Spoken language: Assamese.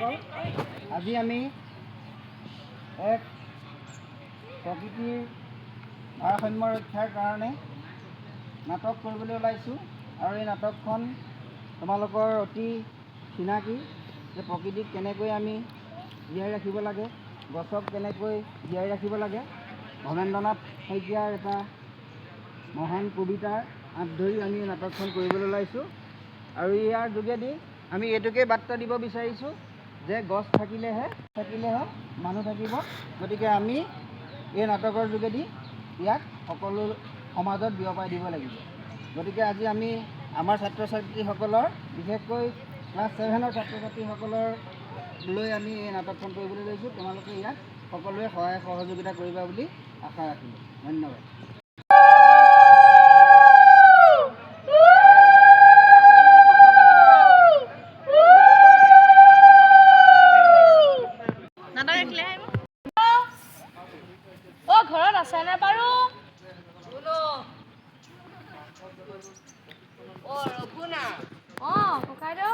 দৰ্শকসকল, আজি আমি এক প্ৰকৃতিৰ ভাৰসাম্য ৰক্ষাৰ কাৰণে নাটক কৰিবলৈ ওলাইছোঁ আৰু এই নাটকখন তোমালোকৰ অতি চিনাকি যে প্ৰকৃতিক কেনেকৈ আমি জীয়াই ৰাখিব লাগে, গছক কেনেকৈ জীয়াই ৰাখিব লাগে। ভৱেন্দ্ৰনাথ শইকীয়াৰ এটা মহান কবিতাৰ আঁত ধৰি আমি এই নাটকখন কৰিবলৈ ওলাইছোঁ আৰু ইয়াৰ যোগেদি আমি এইটোকে বাৰ্তা দিব বিচাৰিছোঁ যে গছ থাকিলেহে মানুহ থাকিব। গতিকে আমি এই নাটকৰ যোগেদি ইয়াক সকলো সমাজত বিয়পাই দিব লাগিব। গতিকে আজি আমি আমাৰ ছাত্ৰ ছাত্ৰীসকলৰ বিশেষকৈ ক্লাছ 7ৰ ছাত্ৰ ছাত্ৰীসকলৰ লৈ আমি এই নাটকখন কৰিবলৈ লৈছোঁ। তোমালোকে ইয়াক সকলোৱে সহায় সহযোগিতা কৰিবা বুলি আশা ৰাখিলোঁ। ধন্যবাদ। ঘৰত আছে নে বাৰু? ককাইদেউ